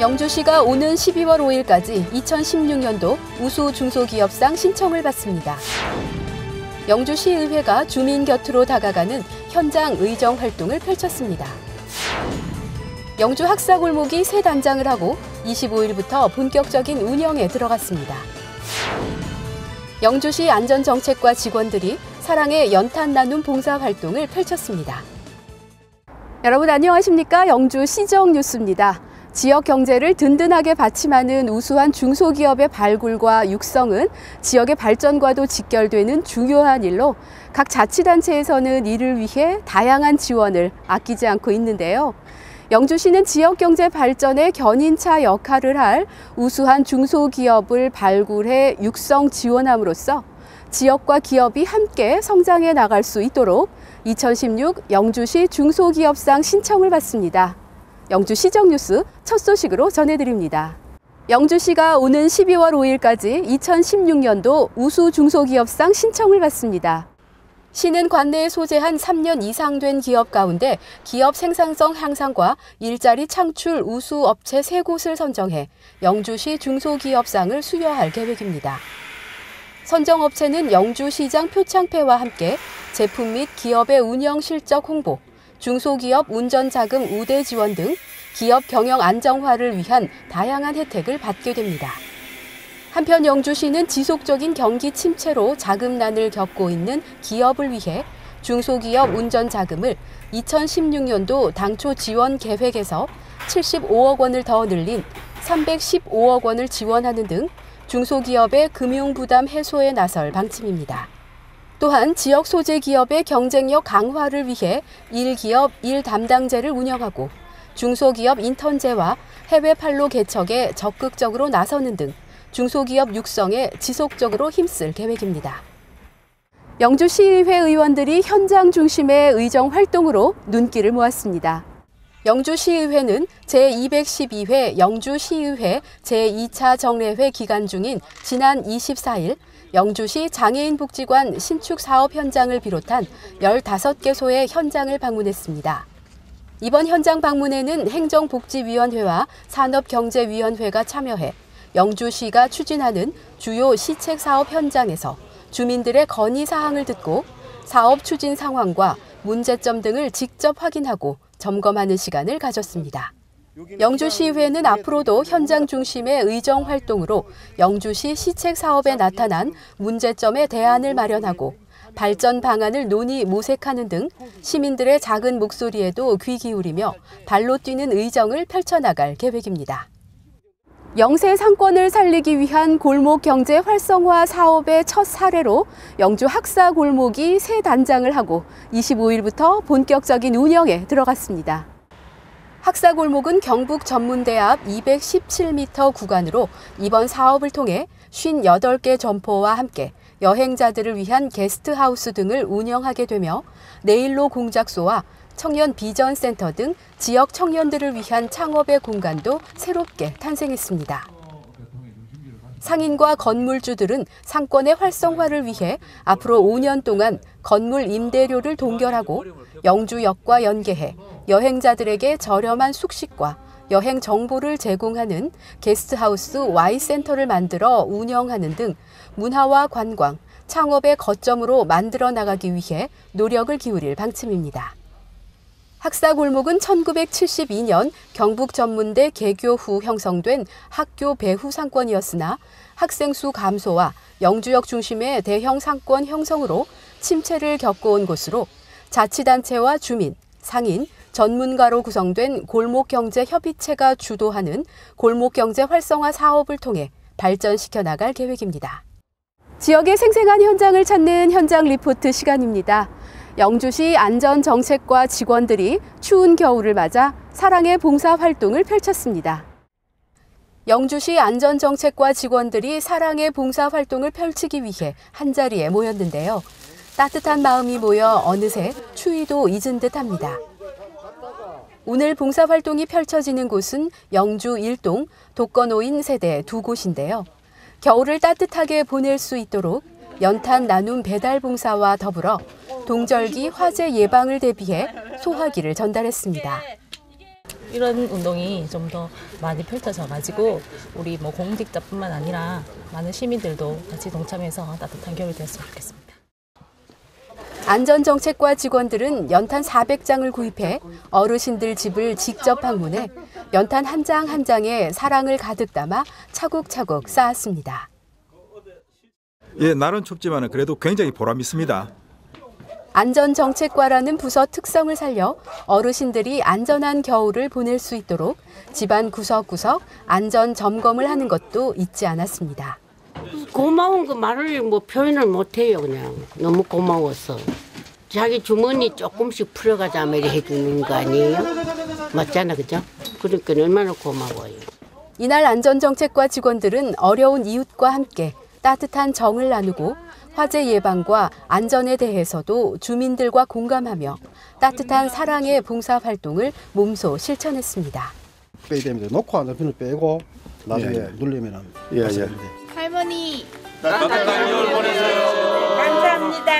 영주시가 오는 12월 5일까지 2016년도 우수 중소기업상 신청을 받습니다. 영주시의회가 주민 곁으로 다가가는 현장 의정 활동을 펼쳤습니다. 영주 학사골목이 새 단장을 하고 25일부터 본격적인 운영에 들어갔습니다. 영주시 안전정책과 직원들이 사랑의 연탄 나눔 봉사활동을 펼쳤습니다. 여러분 안녕하십니까? 영주 시정뉴스입니다. 지역 경제를 든든하게 받침하는 우수한 중소기업의 발굴과 육성은 지역의 발전과도 직결되는 중요한 일로 각 자치단체에서는 이를 위해 다양한 지원을 아끼지 않고 있는데요. 영주시는 지역 경제 발전의 견인차 역할을 할 우수한 중소기업을 발굴해 육성 지원함으로써 지역과 기업이 함께 성장해 나갈 수 있도록 2016 영주시 중소기업상 신청을 받습니다. 영주 시정뉴스 첫 소식으로 전해드립니다. 영주시가 오는 12월 5일까지 2016년도 우수 중소기업상 신청을 받습니다. 시는 관내에 소재한 3년 이상 된 기업 가운데 기업 생산성 향상과 일자리 창출 우수 업체 3곳을 선정해 영주시 중소기업상을 수여할 계획입니다. 선정업체는 영주시장 표창패와 함께 제품 및 기업의 운영 실적 홍보, 중소기업 운전자금 우대 지원 등 기업 경영 안정화를 위한 다양한 혜택을 받게 됩니다. 한편 영주시는 지속적인 경기 침체로 자금난을 겪고 있는 기업을 위해 중소기업 운전자금을 2016년도 당초 지원 계획에서 75억 원을 더 늘린 315억 원을 지원하는 등 중소기업의 금융부담 해소에 나설 방침입니다. 또한 지역 소재 기업의 경쟁력 강화를 위해 1기업 1담당제를 운영하고 중소기업 인턴제와 해외 판로 개척에 적극적으로 나서는 등 중소기업 육성에 지속적으로 힘쓸 계획입니다. 영주시의회 의원들이 현장 중심의 의정 활동으로 눈길을 모았습니다. 영주시의회는 제212회 영주시의회 제2차 정례회 기간 중인 지난 24일 영주시 장애인복지관 신축 사업 현장을 비롯한 15개소의 현장을 방문했습니다. 이번 현장 방문에는 행정복지위원회와 산업경제위원회가 참여해 영주시가 추진하는 주요 시책 사업 현장에서 주민들의 건의사항을 듣고 사업 추진 상황과 문제점 등을 직접 확인하고 점검하는 시간을 가졌습니다. 영주시의회는 앞으로도 현장 중심의 의정 활동으로 영주시 시책 사업에 나타난 문제점에 대안을 마련하고 발전 방안을 논의 모색하는 등 시민들의 작은 목소리에도 귀 기울이며 발로 뛰는 의정을 펼쳐나갈 계획입니다. 영세 상권을 살리기 위한 골목 경제 활성화 사업의 첫 사례로 영주 학사 골목이 새 단장을 하고 25일부터 본격적인 운영에 들어갔습니다. 학사 골목은 경북 전문대 앞 217m 구간으로 이번 사업을 통해 58개 점포와 함께 여행자들을 위한 게스트하우스 등을 운영하게 되며 네일로 공작소와 청년 비전센터 등 지역 청년들을 위한 창업의 공간도 새롭게 탄생했습니다. 상인과 건물주들은 상권의 활성화를 위해 앞으로 5년 동안 건물 임대료를 동결하고 영주역과 연계해 여행자들에게 저렴한 숙식과 여행 정보를 제공하는 게스트하우스 Y센터를 만들어 운영하는 등 문화와 관광, 창업의 거점으로 만들어 나가기 위해 노력을 기울일 방침입니다. 학사골목은 1972년 경북전문대 개교 후 형성된 학교 배후 상권이었으나 학생 수 감소와 영주역 중심의 대형 상권 형성으로 침체를 겪어온 곳으로 자치단체와 주민, 상인, 전문가로 구성된 골목경제협의체가 주도하는 골목경제 활성화 사업을 통해 발전시켜 나갈 계획입니다. 지역의 생생한 현장을 찾는 현장 리포트 시간입니다. 영주시 안전정책과 직원들이 추운 겨울을 맞아 사랑의 봉사활동을 펼쳤습니다. 영주시 안전정책과 직원들이 사랑의 봉사활동을 펼치기 위해 한자리에 모였는데요. 따뜻한 마음이 모여 어느새 추위도 잊은 듯합니다. 오늘 봉사활동이 펼쳐지는 곳은 영주 1동 독거노인 세대 2곳인데요. 겨울을 따뜻하게 보낼 수 있도록 연탄 나눔 배달 봉사와 더불어 동절기 화재 예방을 대비해 소화기를 전달했습니다. 이런 운동이 좀 더 많이 펼쳐져가지고 우리 뭐 공직자뿐만 아니라 많은 시민들도 같이 동참해서 따뜻한 겨울이 되었으면 좋겠습니다. 안전정책과 직원들은 연탄 400장을 구입해 어르신들 집을 직접 방문해 연탄 한 장 한 장에 사랑을 가득 담아 차곡차곡 쌓았습니다. 예, 날은 춥지만 그래도 굉장히 보람 있습니다. 안전정책과라는 부서 특성을 살려 어르신들이 안전한 겨울을 보낼 수 있도록 집안 구석구석 안전 점검을 하는 것도 잊지 않았습니다. 고마운 거 말을 표현을 못해요. 그냥 너무 고마워서 자기 주머니 조금씩 풀어가자 이렇게 해주는 거 아니에요? 맞잖아, 그죠? 그러니까 얼마나 고마워요. 이날 안전정책과 직원들은 어려운 이웃과 함께 따뜻한 정을 나누고 화재 예방과 안전에 대해서도 주민들과 공감하며 따뜻한 사랑의 봉사활동을 몸소 실천했습니다. 빼야 됩니다. 놓고 안 잡히는 빼고 나중에 누르면 합니다. 할머니 따뜻한 겨울 보내세요. 감사합니다.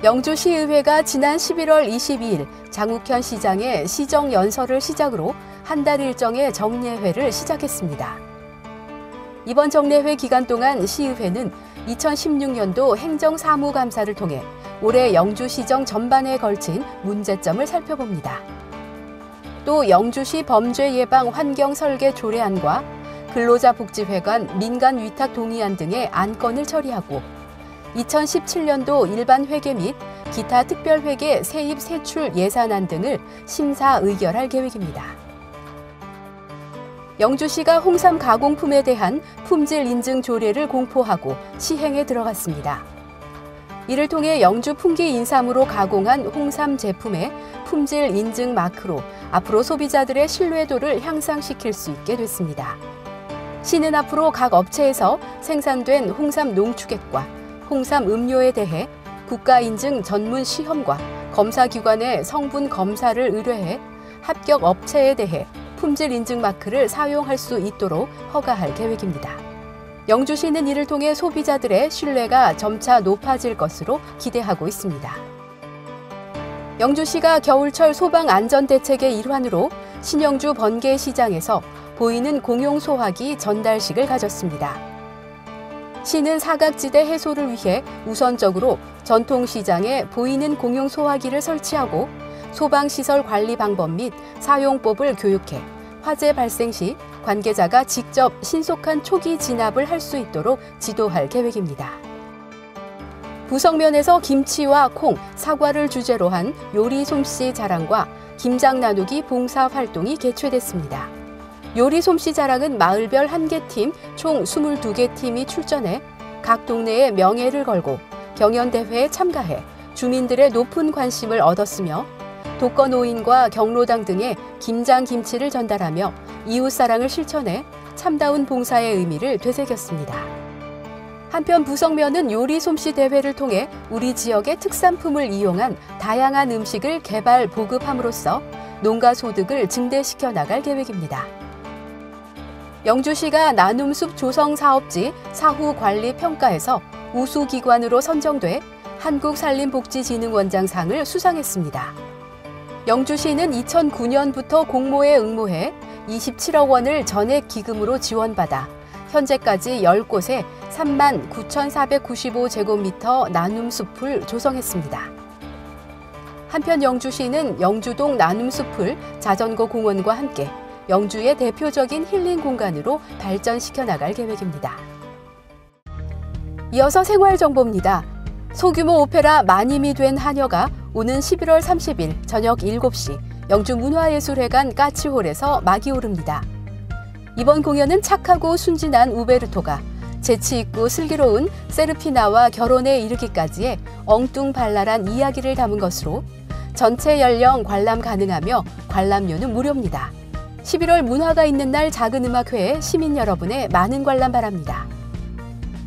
영주시의회가 지난 11월 22일 장욱현 시장의 시정연설을 시작으로 한 달 일정의 정례회를 시작했습니다. 이번 정례회 기간 동안 시의회는 2016년도 행정사무감사를 통해 올해 영주시정 전반에 걸친 문제점을 살펴봅니다. 또 영주시 범죄예방 환경설계 조례안과 근로자복지회관 민간위탁 동의안 등의 안건을 처리하고 2017년도 일반회계 및 기타 특별회계 세입 세출 예산안 등을 심사 의결할 계획입니다. 영주시가 홍삼 가공품에 대한 품질 인증 조례를 공포하고 시행에 들어갔습니다. 이를 통해 영주 풍기 인삼으로 가공한 홍삼 제품의 품질 인증 마크로 앞으로 소비자들의 신뢰도를 향상시킬 수 있게 됐습니다. 시는 앞으로 각 업체에서 생산된 홍삼 농축액과 홍삼 음료에 대해 국가인증 전문 시험과 검사기관의 성분 검사를 의뢰해 합격 업체에 대해 품질 인증 마크를 사용할 수 있도록 허가할 계획입니다. 영주시는 이를 통해 소비자들의 신뢰가 점차 높아질 것으로 기대하고 있습니다. 영주시가 겨울철 소방 안전 대책의 일환으로 신영주 번개시장에서 보이는 공용 소화기 전달식을 가졌습니다. 시는 사각지대 해소를 위해 우선적으로 전통시장에 보이는 공용 소화기를 설치하고 소방시설 관리 방법 및 사용법을 교육해 화재 발생 시 관계자가 직접 신속한 초기 진압을 할 수 있도록 지도할 계획입니다. 부성면에서 김치와 콩, 사과를 주제로 한 요리 솜씨 자랑과 김장 나누기 봉사 활동이 개최됐습니다. 요리 솜씨 자랑은 마을별 1개 팀, 총 22개 팀이 출전해 각 동네의 명예를 걸고 경연대회에 참가해 주민들의 높은 관심을 얻었으며 독거노인과 경로당 등의 김장김치를 전달하며 이웃사랑을 실천해 참다운 봉사의 의미를 되새겼습니다. 한편 부성면은 요리 솜씨 대회를 통해 우리 지역의 특산품을 이용한 다양한 음식을 개발, 보급함으로써 농가 소득을 증대시켜 나갈 계획입니다. 영주시가 나눔숲 조성 사업지 사후 관리 평가에서 우수기관으로 선정돼 한국산림복지진흥원장상을 수상했습니다. 영주시는 2009년부터 공모에 응모해 27억 원을 전액 기금으로 지원받아 현재까지 10곳에 39,495제곱미터 나눔숲을 조성했습니다. 한편 영주시는 영주동 나눔숲을 자전거 공원과 함께 영주의 대표적인 힐링 공간으로 발전시켜 나갈 계획입니다. 이어서 생활정보입니다. 소규모 오페라 마님이 된 하녀가 오는 11월 30일 저녁 7시 영주문화예술회관 까치홀에서 막이 오릅니다. 이번 공연은 착하고 순진한 우베르토가 재치있고 슬기로운 세르피나와 결혼에 이르기까지의 엉뚱발랄한 이야기를 담은 것으로 전체 연령 관람 가능하며 관람료는 무료입니다. 11월 문화가 있는 날 작은 음악회에 시민 여러분의 많은 관람 바랍니다.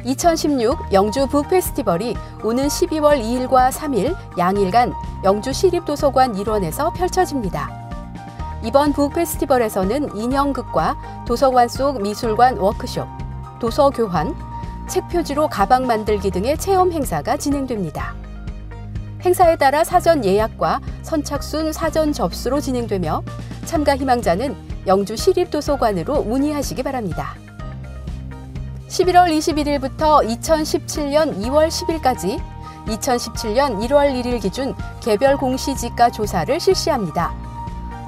2016 영주 북페스티벌이 오는 12월 2일과 3일 양일간 영주 시립도서관 일원에서 펼쳐집니다. 이번 북페스티벌에서는 인형극과 도서관 속 미술관 워크숍, 도서교환, 책 표지로 가방 만들기 등의 체험 행사가 진행됩니다. 행사에 따라 사전 예약과 선착순 사전 접수로 진행되며 참가 희망자는 영주 시립도서관으로 문의하시기 바랍니다. 11월 21일부터 2017년 2월 10일까지 2017년 1월 1일 기준 개별 공시지가 조사를 실시합니다.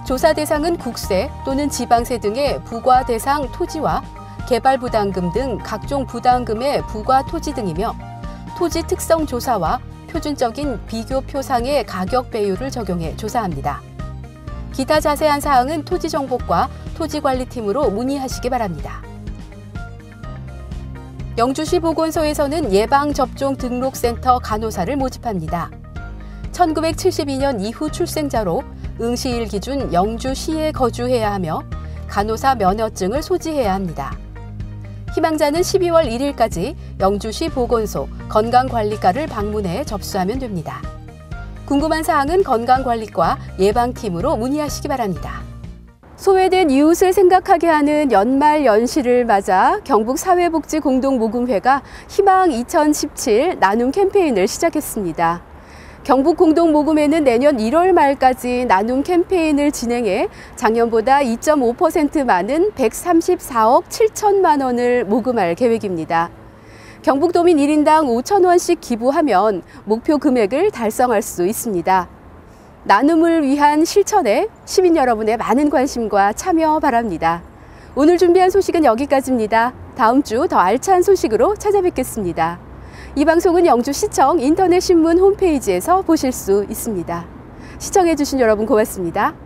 조사 대상은 국세 또는 지방세 등의 부과 대상 토지와 개발부담금 등 각종 부담금의 부과 토지 등이며 토지 특성 조사와 표준적인 비교표상의 가격 배율을 적용해 조사합니다. 기타 자세한 사항은 토지정보과 토지관리팀으로 문의하시기 바랍니다. 영주시 보건소에서는 예방접종 등록센터 간호사를 모집합니다. 1972년 이후 출생자로 응시일 기준 영주시에 거주해야 하며 간호사 면허증을 소지해야 합니다. 희망자는 12월 1일까지 영주시 보건소 건강관리과를 방문해 접수하면 됩니다. 궁금한 사항은 건강관리과 예방팀으로 문의하시기 바랍니다. 소외된 이웃을 생각하게 하는 연말 연시를 맞아 경북사회복지공동모금회가 희망 2017 나눔 캠페인을 시작했습니다. 경북공동모금회는 내년 1월 말까지 나눔 캠페인을 진행해 작년보다 2.5% 많은 134억 7천만 원을 모금할 계획입니다. 경북도민 1인당 5천 원씩 기부하면 목표 금액을 달성할 수 있습니다. 나눔을 위한 실천에 시민 여러분의 많은 관심과 참여 바랍니다. 오늘 준비한 소식은 여기까지입니다. 다음 주 더 알찬 소식으로 찾아뵙겠습니다. 이 방송은 영주시청 인터넷 신문 홈페이지에서 보실 수 있습니다. 시청해주신 여러분 고맙습니다.